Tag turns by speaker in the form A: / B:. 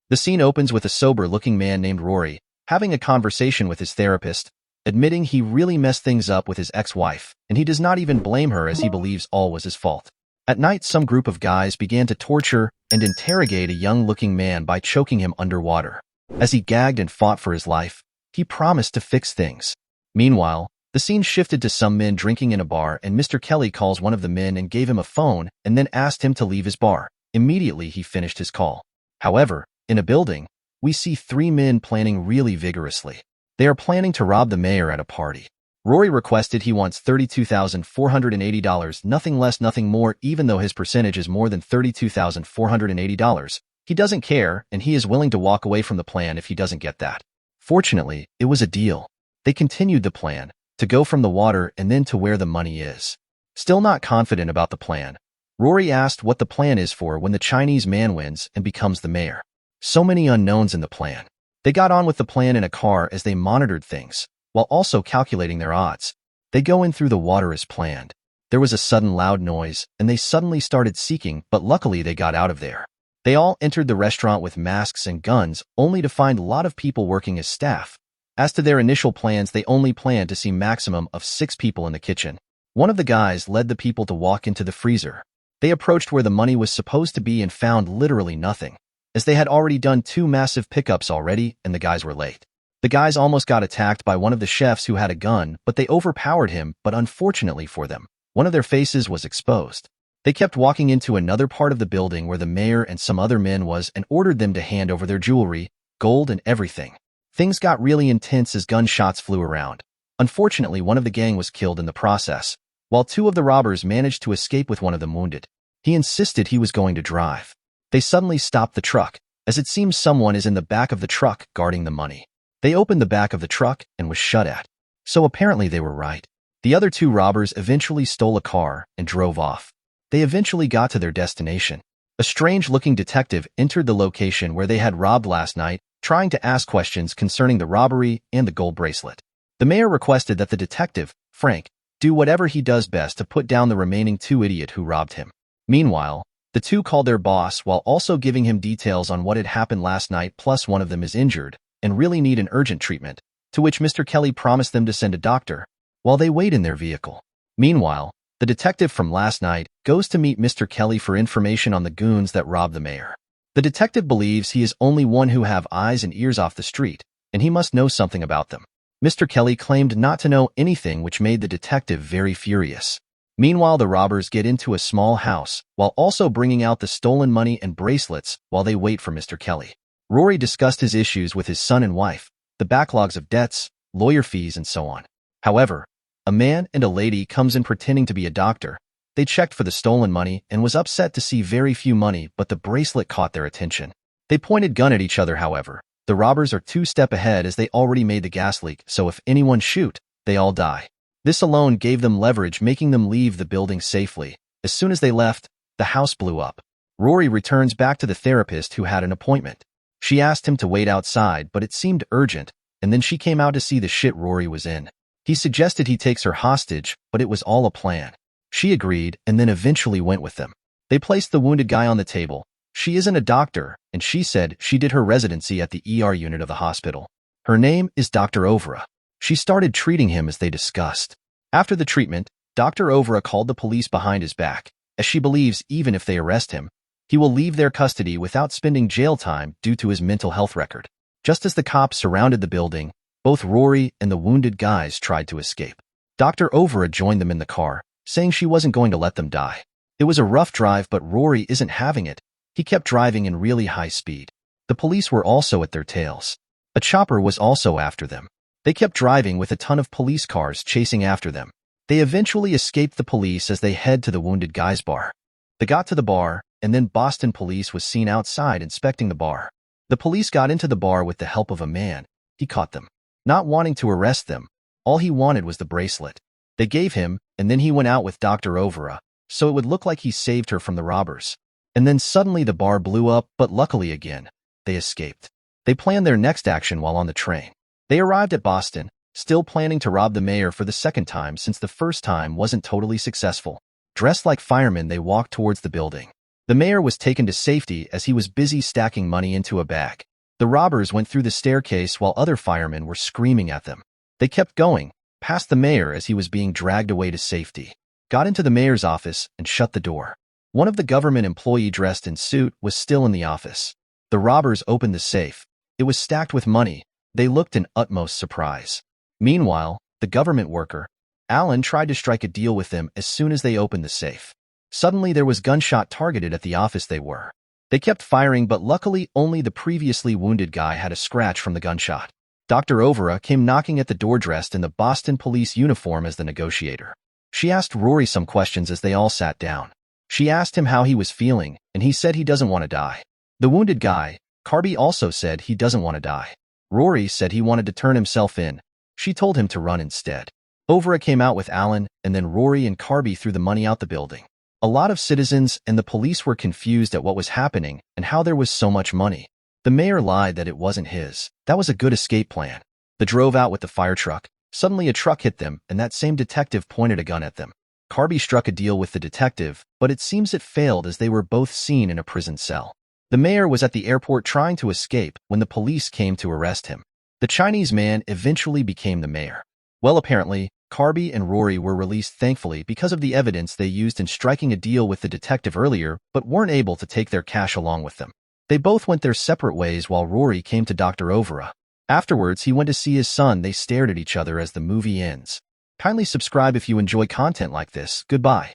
A: The scene opens with a sober-looking man named Rory having a conversation with his therapist, admitting he really messed things up with his ex-wife, and he does not even blame her as he believes all was his fault. At night, some group of guys began to torture and interrogate a young-looking man by choking him underwater. As he gagged and fought for his life, he promised to fix things. Meanwhile, the scene shifted to some men drinking in a bar, and Mr. Kelly calls one of the men and gave him a phone and then asked him to leave his bar. Immediately, he finished his call. However, in a building, we see three men planning really vigorously. They are planning to rob the mayor at a party. Rory requested he wants $32,480, nothing less, nothing more, even though his percentage is more than $32,480. He doesn't care, and he is willing to walk away from the plan if he doesn't get that. Fortunately, it was a deal. They continued the plan, to go from the water and then to where the money is. Still not confident about the plan, Rory asked what the plan is for when the Chinese man wins and becomes the mayor. So many unknowns in the plan. They got on with the plan in a car as they monitored things, while also calculating their odds. They go in through the water as planned. There was a sudden loud noise, and they suddenly started seeking, but luckily they got out of there. They all entered the restaurant with masks and guns, only to find a lot of people working as staff. As to their initial plans, they only planned to see maximum of 6 people in the kitchen. One of the guys led the people to walk into the freezer. They approached where the money was supposed to be and found literally nothing, as they had already done 2 massive pickups already and the guys were late. The guys almost got attacked by one of the chefs who had a gun, but they overpowered him, but unfortunately for them, one of their faces was exposed. They kept walking into another part of the building where the mayor and some other men was and ordered them to hand over their jewelry, gold and everything. Things got really intense as gunshots flew around. Unfortunately, one of the gang was killed in the process, while 2 of the robbers managed to escape with one of them wounded. He insisted he was going to drive. They suddenly stopped the truck, as it seems someone is in the back of the truck guarding the money. They opened the back of the truck and was shut at. So apparently they were right. The other 2 robbers eventually stole a car and drove off. They eventually got to their destination. A strange-looking detective entered the location where they had robbed last night, trying to ask questions concerning the robbery and the gold bracelet. The mayor requested that the detective, Frank, do whatever he does best to put down the remaining 2 idiots who robbed him. Meanwhile, the 2 called their boss while also giving him details on what had happened last night, plus one of them is injured and really need an urgent treatment, to which Mr. Kelly promised them to send a doctor while they wait in their vehicle. Meanwhile, the detective from last night goes to meet Mr. Kelly for information on the goons that robbed the mayor. The detective believes he is only one who have eyes and ears off the street, and he must know something about them. Mr. Kelly claimed not to know anything, which made the detective very furious. Meanwhile, the robbers get into a small house, while also bringing out the stolen money and bracelets while they wait for Mr. Kelly. Rory discussed his issues with his son and wife, the backlogs of debts, lawyer fees, and so on. However, a man and a lady comes in pretending to be a doctor. They checked for the stolen money and was upset to see very few money, but the bracelet caught their attention. They pointed gun at each other. However, the robbers are 2 steps ahead as they already made the gas leak, so if anyone shoot, they all die. This alone gave them leverage, making them leave the building safely. As soon as they left, the house blew up. Rory returns back to the therapist who had an appointment. She asked him to wait outside, but it seemed urgent, and then she came out to see the shit Rory was in. He suggested he takes her hostage, but it was all a plan. She agreed and then eventually went with them. They placed the wounded guy on the table. She isn't a doctor, and she said she did her residency at the ER unit of the hospital. Her name is Dr. Ovra. She started treating him as they discussed. After the treatment, Dr. Ovra called the police behind his back, as she believes even if they arrest him, he will leave their custody without spending jail time due to his mental health record. Just as the cops surrounded the building, both Rory and the wounded guys tried to escape. Dr. Ovra joined them in the car, saying she wasn't going to let them die. It was a rough drive, but Rory isn't having it. He kept driving in really high speed. The police were also at their tails. A chopper was also after them. They kept driving with a ton of police cars chasing after them. They eventually escaped the police as they head to the wounded guy's bar. They got to the bar, and then Boston police was seen outside inspecting the bar. The police got into the bar with the help of a man. He caught them. Not wanting to arrest them, all he wanted was the bracelet. They gave him, and then he went out with Dr. Ovra, so it would look like he saved her from the robbers. And then suddenly the bar blew up, but luckily again, they escaped. They planned their next action while on the train. They arrived at Boston, still planning to rob the mayor for the second time since the first time wasn't totally successful. Dressed like firemen, they walked towards the building. The mayor was taken to safety as he was busy stacking money into a bag. The robbers went through the staircase while other firemen were screaming at them. They kept going, past the mayor as he was being dragged away to safety, got into the mayor's office and shut the door. One of the government employee dressed in suit was still in the office. The robbers opened the safe. It was stacked with money. They looked in utmost surprise. Meanwhile, the government worker, Alan, tried to strike a deal with them as soon as they opened the safe. Suddenly there was gunshot targeted at the office they were. They kept firing, but luckily only the previously wounded guy had a scratch from the gunshot. Dr. Overa came knocking at the door dressed in the Boston police uniform as the negotiator. She asked Rory some questions as they all sat down. She asked him how he was feeling, and he said he doesn't want to die. The wounded guy, Cobby, also said he doesn't want to die. Rory said he wanted to turn himself in. She told him to run instead. Overa came out with Alan, and then Rory and Cobby threw the money out the building. A lot of citizens and the police were confused at what was happening and how there was so much money. The mayor lied that it wasn't his. That was a good escape plan. They drove out with the fire truck. Suddenly a truck hit them, and that same detective pointed a gun at them. Cobby struck a deal with the detective, but it seems it failed as they were both seen in a prison cell. The mayor was at the airport trying to escape when the police came to arrest him. The Chinese man eventually became the mayor. Well, apparently, Cobby and Rory were released thankfully because of the evidence they used in striking a deal with the detective earlier, but weren't able to take their cash along with them. They both went their separate ways while Rory came to Dr. Overa. Afterwards, he went to see his son. They stared at each other as the movie ends. Kindly subscribe if you enjoy content like this. Goodbye.